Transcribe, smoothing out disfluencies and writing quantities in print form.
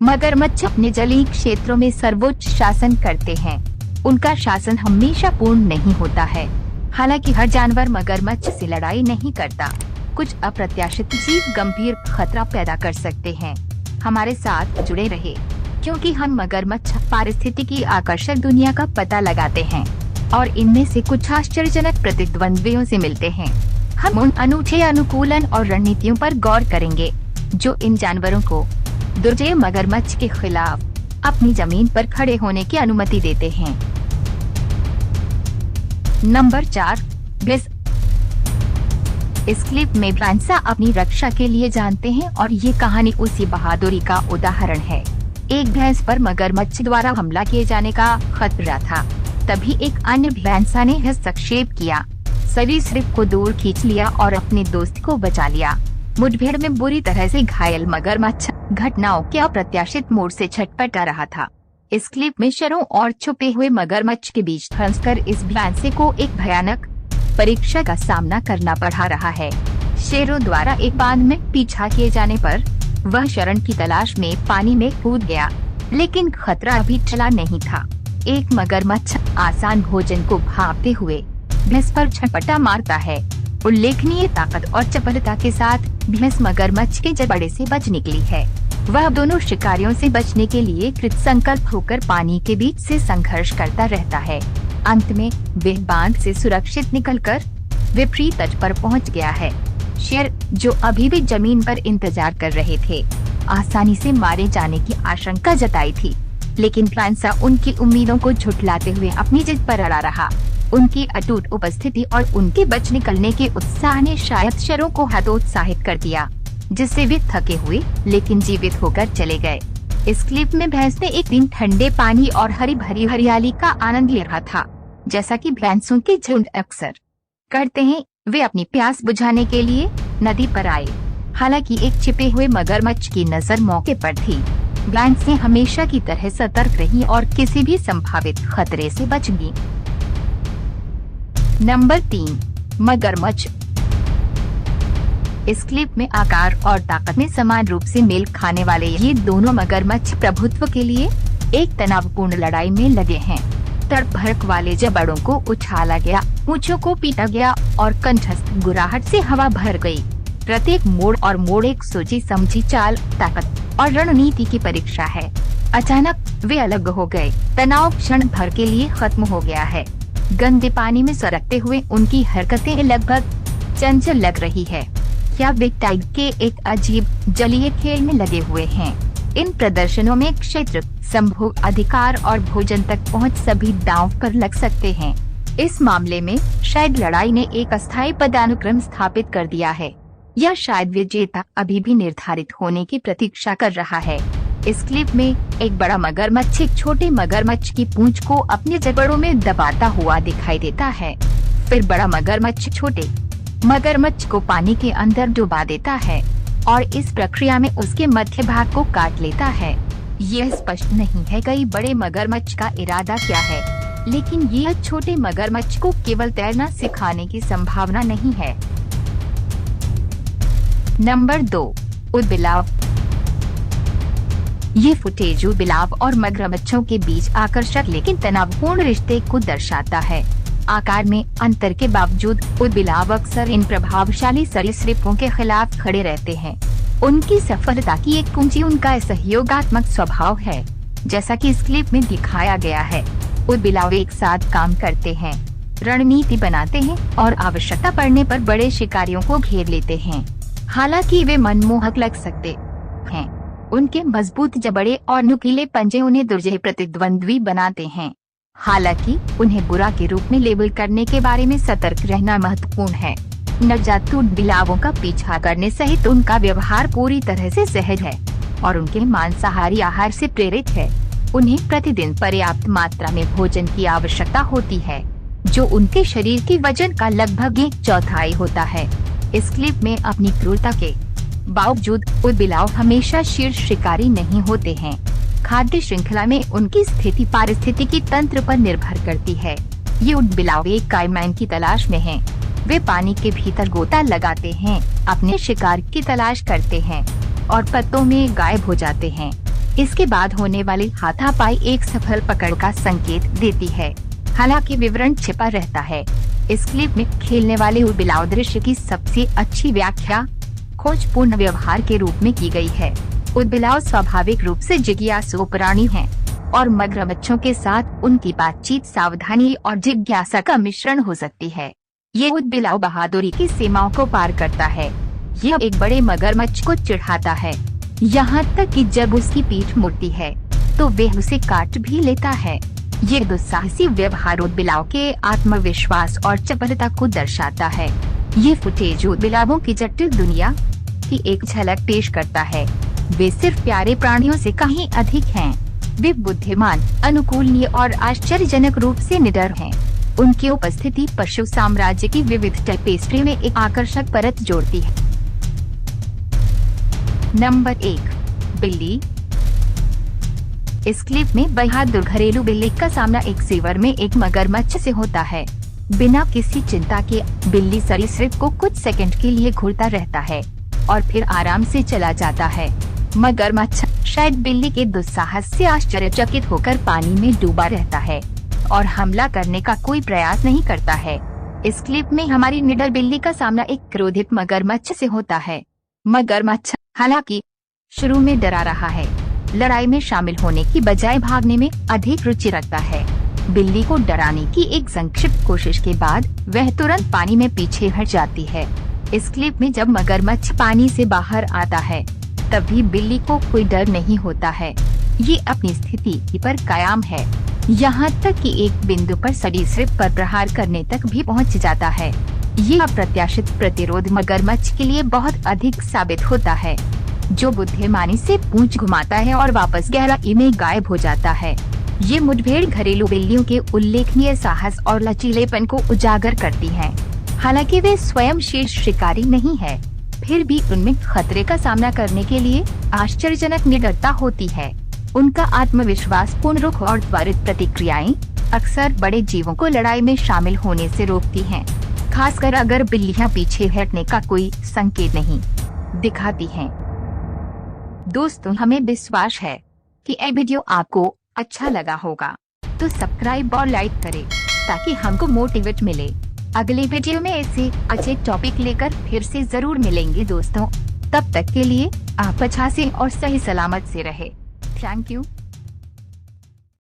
मगरमच्छ अपने जलीय क्षेत्रों में सर्वोच्च शासन करते हैं। उनका शासन हमेशा पूर्ण नहीं होता है। हालांकि हर जानवर मगरमच्छ से लड़ाई नहीं करता। कुछ अप्रत्याशित जीव गंभीर खतरा पैदा कर सकते हैं। हमारे साथ जुड़े रहे, क्योंकि हम मगरमच्छ पारिस्थितिकी आकर्षक दुनिया का पता लगाते हैं और इनमें से कुछ आश्चर्यजनक प्रतिद्वंद्वियों से मिलते हैं। हम उन अनूठे अनुकूलन और रणनीतियों पर गौर करेंगे जो इन जानवरों को दुर्जय मगरमच्छ के खिलाफ अपनी जमीन पर खड़े होने की अनुमति देते हैं। नंबर 4, भैंस। इस क्लिप में ब्रांसा अपनी रक्षा के लिए जानते हैं और ये कहानी उसी बहादुरी का उदाहरण है। एक भैंस पर मगरमच्छ द्वारा हमला किए जाने का खतरा था। तभी एक अन्य भैंसा ने हस्तक्षेप किया, सरीसृप को दूर खींच लिया और अपने दोस्त को बचा लिया। मुठभेड़ में बुरी तरह से घायल मगरमच्छ घटनाओं के अप्रत्याशित मोड़ से छटपटा रहा था। इस क्लिप में शरों और छुपे हुए मगरमच्छ के बीच फंसकर इस भैंसे को एक भयानक परीक्षा का सामना करना पड़ रहा है। शेरों द्वारा एक बांध में पीछा किए जाने पर वह शरण की तलाश में पानी में कूद गया, लेकिन खतरा अभी टला नहीं था। एक मगरमच्छ आसान भोजन को भांपते हुए भैंस पर झपट्टा मारता है। उल्लेखनीय ताकत और चपलता के साथ भैंस मगरमच्छ के जबड़े से बच निकली है। वह दोनों शिकारियों से बचने के लिए कृतसंकल्प होकर पानी के बीच से संघर्ष करता रहता है। अंत में वह बांध से सुरक्षित निकलकर विपरीत तट पर पहुंच गया है। शेर, जो अभी भी जमीन पर इंतजार कर रहे थे, आसानी से मारे जाने की आशंका जताई थी, लेकिन ब्रांसा उनकी उम्मीदों को झुठलाते हुए अपनी जिद पर अड़ा रहा। उनकी अटूट उपस्थिति और उनके बच निकलने के उत्साह ने शायद शेरों को हतोत्साहित कर दिया, जिससे वे थके हुए लेकिन जीवित होकर चले गए। इस क्लिप में भैंस ने एक दिन ठंडे पानी और हरी भरी हरियाली का आनंद ले रहा था। जैसा कि भैंसों के झुंड अक्सर करते हैं, वे अपनी प्यास बुझाने के लिए नदी पर आए। हालांकि एक छिपे हुए मगरमच्छ की नजर मौके पर थी। भैंसें हमेशा की तरह सतर्क रहीं और किसी भी संभावित खतरे से बच गईं। नंबर 3, मगरमच्छ। इस क्लिप में आकार और ताकत में समान रूप से मेल खाने वाले ये दोनों मगरमच्छ प्रभुत्व के लिए एक तनावपूर्ण लड़ाई में लगे हैं। तड़प भड़क वाले जबड़ों को उछाला गया, पूंछों को पीटा गया और कंठस्थ गुर्राहट से हवा भर गई। प्रत्येक मोड़ एक सोची समझी चाल, ताकत और रणनीति की परीक्षा है। अचानक वे अलग हो गए। तनाव क्षण भर के लिए खत्म हो गया है। गंदे पानी में सरकते हुए उनकी हरकतें लगभग चंचल लग रही है। क्या वे टाइड के एक अजीब जलीय खेल में लगे हुए हैं? इन प्रदर्शनों में क्षेत्र, संभोग अधिकार और भोजन तक पहुंच सभी दांव पर लग सकते हैं। इस मामले में शायद लड़ाई ने एक अस्थायी पदानुक्रम स्थापित कर दिया है, या शायद विजेता अभी भी निर्धारित होने की प्रतीक्षा कर रहा है। इस क्लिप में एक बड़ा मगरमच्छ एक छोटे मगरमच्छ की पूंछ को अपने जबड़ों में दबाता हुआ दिखाई देता है। फिर बड़ा मगरमच्छ छोटे मगरमच्छ को पानी के अंदर डुबा देता है और इस प्रक्रिया में उसके मध्य भाग को काट लेता है। यह स्पष्ट नहीं है कि बड़े मगरमच्छ का इरादा क्या है, लेकिन यह छोटे मगरमच्छ को केवल तैरना सिखाने की संभावना नहीं है। नंबर 2, ऊदबिलाव। ये फुटेज ऊदबिलाव और मगरमच्छों के बीच आकर्षक लेकिन तनावपूर्ण रिश्ते को दर्शाता है। आकार में अंतर के बावजूद ऊदबिलाव अक्सर इन प्रभावशाली सरीसृपों के खिलाफ खड़े रहते हैं। उनकी सफलता की एक कुंजी उनका सहयोगात्मक स्वभाव है, जैसा कि इस क्लिप में दिखाया गया है। ऊदबिलाव एक साथ काम करते हैं, रणनीति बनाते हैं और आवश्यकता पड़ने पर बड़े शिकारियों को घेर लेते हैं। हालांकि वे मनमोहक लग सकते हैं, उनके मजबूत जबड़े और नुकीले पंजे उन्हें दुर्जय प्रतिद्वंद्वी बनाते हैं। हालांकि उन्हें बुरा के रूप में लेबल करने के बारे में सतर्क रहना महत्वपूर्ण है। नवजात ऊदबिलावों का पीछा करने सहित उनका व्यवहार पूरी तरह से सहज है और उनके मांसाहारी आहार से प्रेरित है। उन्हें प्रतिदिन पर्याप्त मात्रा में भोजन की आवश्यकता होती है, जो उनके शरीर के वजन का लगभग 1/4 होता है। इस क्लिप में अपनी क्रूरता के बावजूद ऊदबिलाव हमेशा शीर्ष शिकारी नहीं होते हैं। खाद्य श्रृंखला में उनकी स्थिति पारिस्थितिकी तंत्र पर निर्भर करती है। ये ऊदबिलाव एक काइमैन की तलाश में हैं। वे पानी के भीतर गोता लगाते हैं, अपने शिकार की तलाश करते हैं और पत्तों में गायब हो जाते हैं। इसके बाद होने वाली हाथापाई एक सफल पकड़ का संकेत देती है। हालांकि विवरण छिपा रहता है। इस क्लिप में खेलने वाले उदबिलाव दृश्य की सबसे अच्छी व्याख्या खोजपूर्ण व्यवहार के रूप में की गई है। उदबिलाव स्वाभाविक रूप से जिज्ञासु प्राणी हैं और मगरमच्छों के साथ उनकी बातचीत सावधानी और जिज्ञासा का मिश्रण हो सकती है। ये उदबिलाव बहादुरी की सीमाओं को पार करता है। यह एक बड़े मगरमच्छ को चिढ़ाता है, यहाँ तक कि जब उसकी पीठ मुड़ती है तो वह उसे काट भी लेता है। ये दुस्साहसी व्यवहार उदबिलाव के आत्मविश्वास और चपलता को दर्शाता है। ये फुटेज उदबिलावों की जटिल दुनिया की एक झलक पेश करता है। वे सिर्फ प्यारे प्राणियों से कहीं अधिक हैं। वे बुद्धिमान, अनुकूलनीय और आश्चर्यजनक रूप से निडर हैं। उनकी उपस्थिति पशु साम्राज्य की विविध टेपेस्ट्री में एक आकर्षक परत जोड़ती है। नंबर 1, बिल्ली। इस क्लिप में बहादुर घरेलू बिल्ली का सामना एक सीवर में एक मगरमच्छ से होता है। बिना किसी चिंता के बिल्ली सरीसृप को कुछ सेकंड के लिए घूरता रहता है और फिर आराम से चला जाता है। मगरमच्छ शायद बिल्ली के दुस्साहस से आश्चर्यचकित होकर पानी में डूबा रहता है और हमला करने का कोई प्रयास नहीं करता है। इस क्लिप में हमारी निडर बिल्ली का सामना एक क्रोधित मगरमच्छ से होता है। मगरमच्छ हालांकि शुरू में डरा रहा है, लड़ाई में शामिल होने की बजाय भागने में अधिक रुचि रखता है। बिल्ली को डराने की एक संक्षिप्त कोशिश के बाद वह तुरंत पानी में पीछे हट जाती है। इस क्लिप में जब मगरमच्छ पानी से बाहर आता है तभी बिल्ली को कोई डर नहीं होता है। ये अपनी स्थिति पर कायम है, यहाँ तक कि एक बिंदु पर सरीसृप पर प्रहार करने तक भी पहुँच जाता है। ये अप्रत्याशित प्रतिरोध मगरमच्छ के लिए बहुत अधिक साबित होता है, जो बुद्धिमानी से पूंछ घुमाता है और वापस गहराई में गायब हो जाता है। ये मुठभेड़ घरेलू बिल्लियों के उल्लेखनीय साहस और लचीलेपन को उजागर करती है। हालांकि वे स्वयं शीर्ष शिकारी नहीं है, फिर भी उनमें खतरे का सामना करने के लिए आश्चर्यजनक निडरता होती है। उनका आत्मविश्वास, पूर्ण रुख और त्वरित प्रतिक्रियाएं अक्सर बड़े जीवों को लड़ाई में शामिल होने से रोकती हैं, खासकर अगर बिल्लियां पीछे हटने का कोई संकेत नहीं दिखाती हैं। दोस्तों, हमें विश्वास है कि यह वीडियो आपको अच्छा लगा होगा, तो सब्सक्राइब और लाइक करें ताकि हमको मोटिवेट मिले। अगले वीडियो में ऐसे अच्छे टॉपिक लेकर फिर से जरूर मिलेंगे दोस्तों। तब तक के लिए आप अच्छा से और सही सलामत से रहे। Thank you.